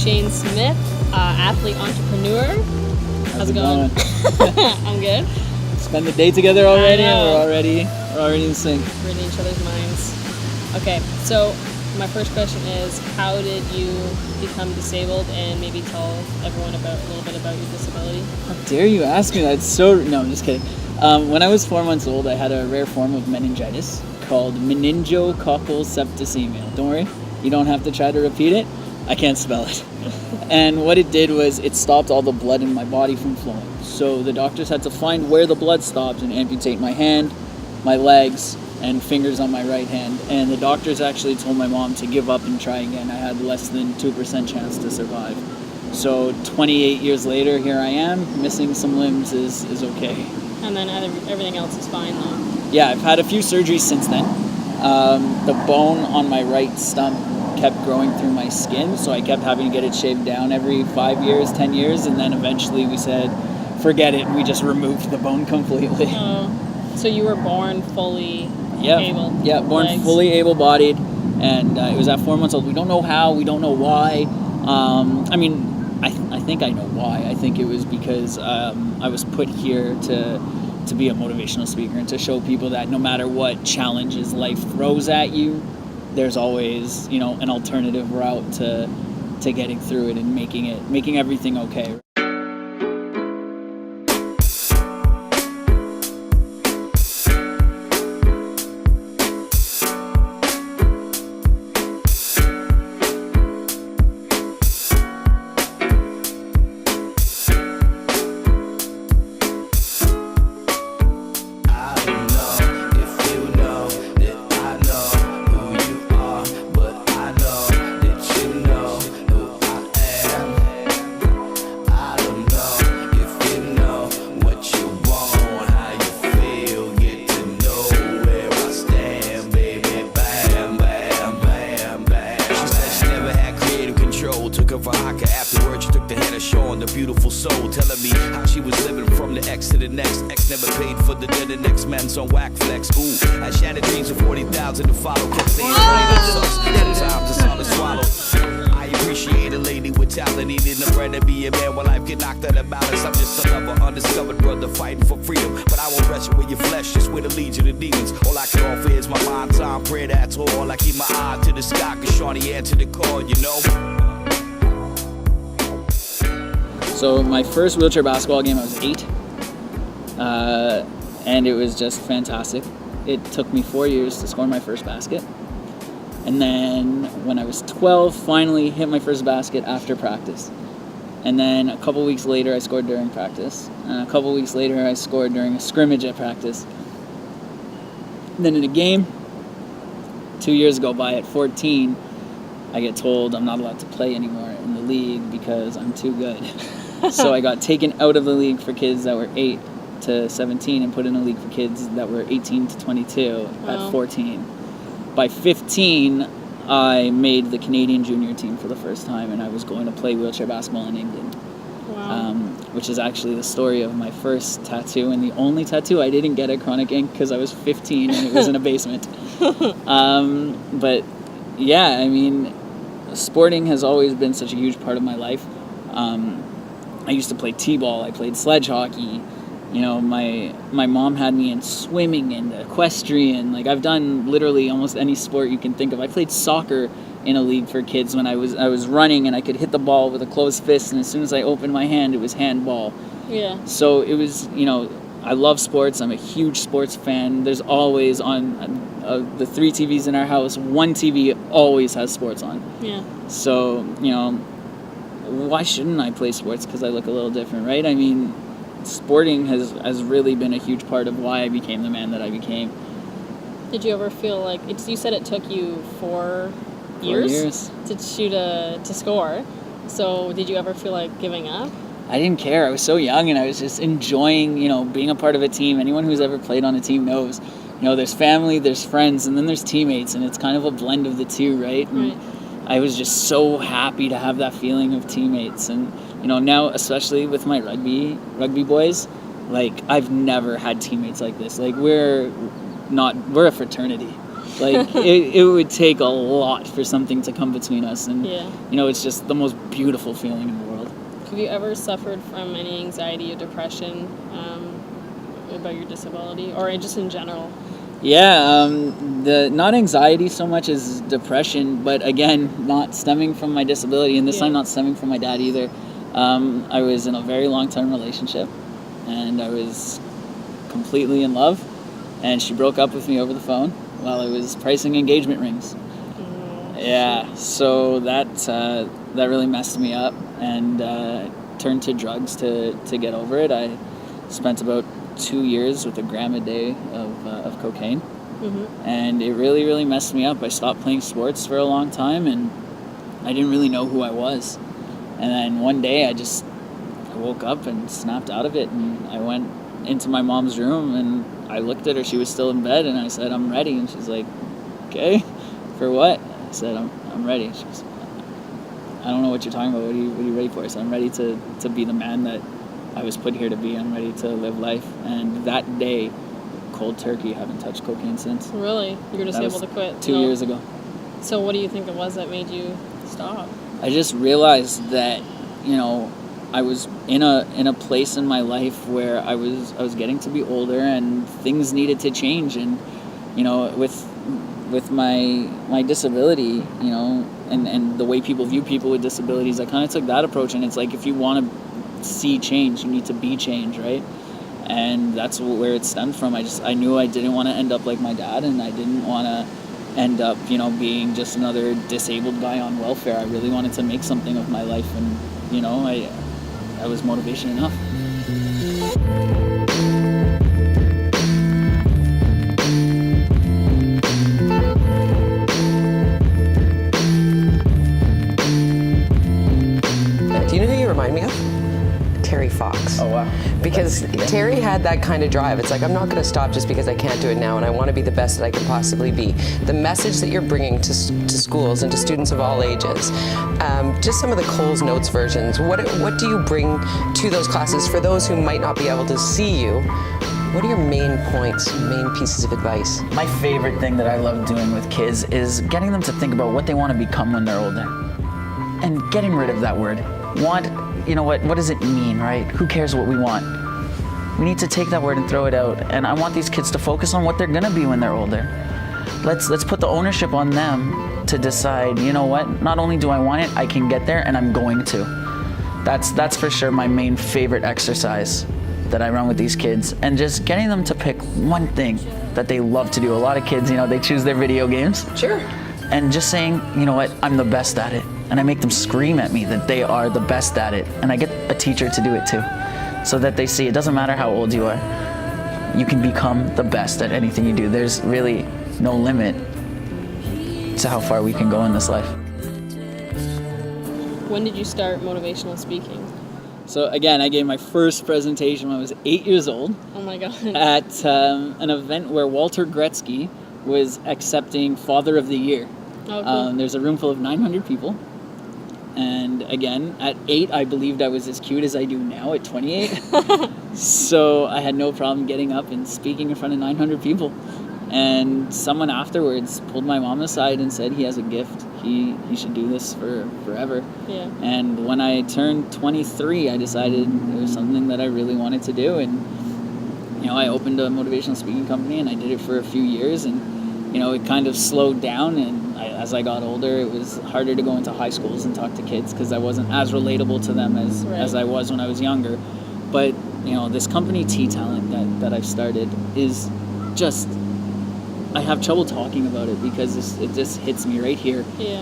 Shayne Smith, athlete entrepreneur. How's it going? I'm good. Spend the day together already, and we're already in sync. Reading each other's minds. Okay, so my first question is, how did you become disabled, and maybe tell everyone a little bit about your disability? How dare you ask me that? No, I'm just kidding. When I was 4 months old, I had a rare form of meningitis called meningococcal septicemia. Don't worry, you don't have to try to repeat it. I can't spell it. And what it did was it stopped all the blood in my body from flowing. So the doctors had to find where the blood stopped and amputate my hand, my legs, and fingers on my right hand. And the doctors actually told my mom to give up and try again. I had less than 2% chance to survive. So 28 years later, here I am. Missing some limbs is okay. And then everything else is fine though? Yeah, I've had a few surgeries since then. The bone on my right stump kept growing through my skin, so I kept having to get it shaved down every 5 years, 10 years, and then eventually we said, forget it, and we just removed the bone completely. Oh, so you were born fully able? Yeah, born fully able-bodied, and it was at 4 months old. We don't know how, we don't know why. I think I know why. I think it was because I was put here to be a motivational speaker and to show people that no matter what challenges life throws at you, there's always, an alternative route to getting through it and making everything okay. Afterwards, she took the hand of Shawn, the beautiful soul, telling me how she was living from the X to the next. X never paid for the dinner, next man's on whack flex. Ooh, I shattered dreams of 40,000 to follow. Kept saying, time to solid swallow. I appreciate a lady with talent, needing a friend to be a man when life get knocked out of balance. I'm just a lover, undiscovered brother fighting for freedom, but I won't wrestle with your flesh, just with a legion of demons. All I can offer is my mind, time, prayer, that's all. I keep my eye to the sky, cause Shawnee answered the call, So my first wheelchair basketball game, I was 8, and it was just fantastic. It took me 4 years to score my first basket. And then when I was 12, finally hit my first basket after practice. And then a couple weeks later, I scored during practice. And a couple weeks later, I scored during a scrimmage at practice. And then in a game, 2 years go by at 14, I get told I'm not allowed to play anymore in the league because I'm too good. So I got taken out of the league for kids that were 8 to 17 and put in a league for kids that were 18 to 22 at 14. By 15, I made the Canadian junior team for the first time, and I was going to play wheelchair basketball in England. Wow. Which is actually the story of my first tattoo, and the only tattoo I didn't get at Chronic Ink because I was 15 and it was in a basement. But yeah, I mean, sporting has always been such a huge part of my life. I used to play t-ball, I played sledge hockey. My mom had me in swimming and equestrian. Like, I've done literally almost any sport you can think of. I played soccer in a league for kids when I was running, and I could hit the ball with a closed fist, and as soon as I opened my hand, it was handball. Yeah. So it was, I love sports. I'm a huge sports fan. There's always on the 3 TVs in our house, one TV always has sports on. Yeah. So, why shouldn't I play sports? Because I look a little different, right? I mean, sporting has really been a huge part of why I became the man that I became. Did you ever feel like, you said it took you 4 years to score, so did you ever feel like giving up? I didn't care. I was so young, and I was just enjoying, being a part of a team. Anyone who's ever played on a team knows, there's family, there's friends, and then there's teammates, and it's kind of a blend of the two, right? Right. I was just so happy to have that feeling of teammates. And, now, especially with my rugby boys, like, I've never had teammates like this. Like, we're a fraternity. Like, it would take a lot for something to come between us. And, Yeah. it's just the most beautiful feeling in the world. Have you ever suffered from any anxiety or depression about your disability, or just in general? Yeah, not anxiety so much as depression, but again, not stemming from my disability, and this time not stemming from my dad either. I was in a very long-term relationship, and I was completely in love, and she broke up with me over the phone while I was pricing engagement rings. Yeah, so that really messed me up, and turned to drugs to get over it. I spent about 2 years with a gram a day of cocaine, and it really, really messed me up. I stopped playing sports for a long time, and I didn't really know who I was. And then one day I woke up and snapped out of it, and I went into my mom's room, and I looked at her. She was still in bed, and I said, "I'm ready." And she's like, "Okay, for what?" I said, I'm ready." She was, "I don't know what you're talking about. What are you ready for?" I said, "I'm ready to be the man that I was put here to be. I'm ready to live life." And that day, cold turkey, haven't touched cocaine since. Really? You were just able to quit? 2 years ago. So what do you think it was that made you stop? I just realized that, I was in a place in my life where I was getting to be older, and things needed to change. And, with my disability, and the way people view people with disabilities, I kind of took that approach. And it's like, if you want to see change, you need to be change, right? And that's where it stemmed from. I knew I didn't want to end up like my dad, and I didn't want to end up, being just another disabled guy on welfare. I really wanted to make something of my life, and, I was motivation enough. Do you know who you remind me of? Terry Fox. Oh, wow. Because Terry had that kind of drive. It's like, I'm not going to stop just because I can't do it now, and I want to be the best that I can possibly be. The message that you're bringing to schools and to students of all ages, just some of the Coles Notes versions, what do you bring to those classes for those who might not be able to see you? What are your main points, main pieces of advice? My favorite thing that I love doing with kids is getting them to think about what they want to become when they're older, and getting rid of that word. What does it mean, right? Who cares what we want? We need to take that word and throw it out. And I want these kids to focus on what they're gonna be when they're older. Let's put the ownership on them to decide, not only do I want it, I can get there, and I'm going to. That's for sure my main favorite exercise that I run with these kids, and just getting them to pick one thing that they love to do. A lot of kids, they choose their video games. Sure. And just saying, I'm the best at it. And I make them scream at me that they are the best at it. And I get a teacher to do it too, so that they see it doesn't matter how old you are. You can become the best at anything you do. There's really no limit to how far we can go in this life. When did you start motivational speaking? So again, I gave my first presentation when I was 8 years old. Oh my God. At an event where Walter Gretzky was accepting Father of the Year. Oh, cool. There's a room full of 900 people. And again, at 8, I believed I was as cute as I do now at 28. So I had no problem getting up and speaking in front of 900 people. And someone afterwards pulled my mom aside and said, "He has a gift. He should do this for forever." Yeah. And when I turned 23, I decided it was something that I really wanted to do. And, I opened a motivational speaking company, and I did it for a few years. And, it kind of slowed down, and as I got older, it was harder to go into high schools and talk to kids because I wasn't as relatable to them as I was when I was younger. But, this company, T-Talent, that I've started is just, I have trouble talking about it because it just hits me right here. Yeah.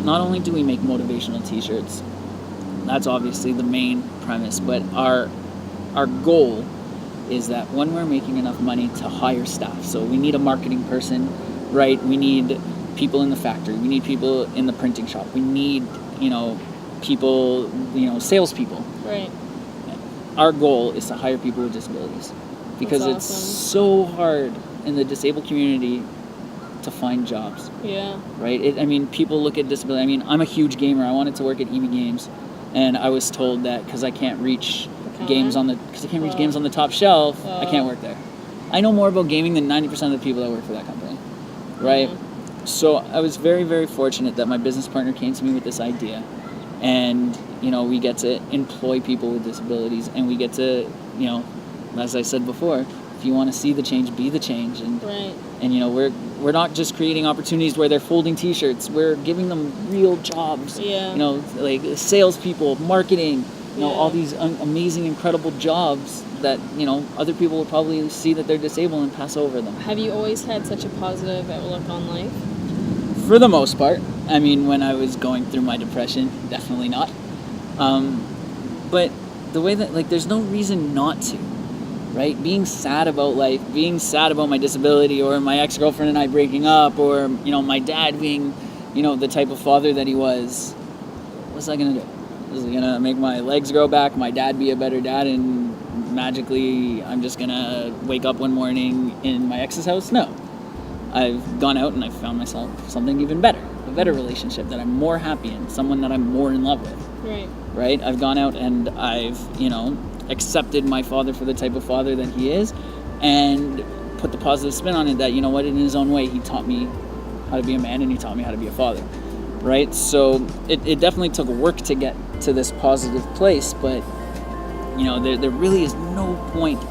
Not only do we make motivational t-shirts, that's obviously the main premise, but our goal is that when we're making enough money to hire staff, so we need a marketing person, right? We need people in the factory. We need people in the printing shop. We need, people, salespeople. Right. Our goal is to hire people with disabilities because That's it's awesome. so hard in the disabled community to find jobs. Yeah. Right? People look at disability. I'm a huge gamer. I wanted to work at EV Games, and I was told that because I can't reach games on the top shelf, I can't work there. I know more about gaming than 90% of the people that work for that company. right? So I was very, very fortunate that my business partner came to me with this idea, and we get to employ people with disabilities, and we get to, as I said before, if you want to see the change, be the change, and Right. and we're not just creating opportunities where they're folding T-shirts. We're giving them real jobs. Yeah. Like salespeople, marketing. Yeah. All these amazing, incredible jobs that other people will probably see that they're disabled and pass over them. Have you always had such a positive outlook on life? For the most part. I mean, when I was going through my depression, definitely not. But the way that, there's no reason not to, right? Being sad about life, being sad about my disability, or my ex-girlfriend and I breaking up, or, my dad being, the type of father that he was, what's that going to do? Is it going to make my legs grow back, my dad be a better dad, and magically I'm just going to wake up one morning in my ex's house? No. I've gone out and I've found myself something even better, a better relationship that I'm more happy in, someone that I'm more in love with. Right. Right? I've gone out and I've, accepted my father for the type of father that he is, and put the positive spin on it that, in his own way, he taught me how to be a man, and he taught me how to be a father. Right? So it definitely took work to get to this positive place, but, there really is no point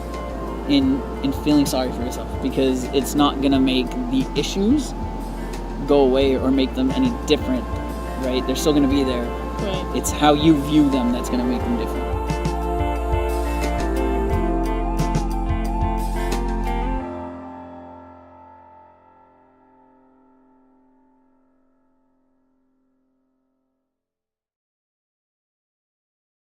in feeling sorry for yourself, because it's not going to make the issues go away or make them any different, right? They're still going to be there. Right. It's how you view them that's going to make them different.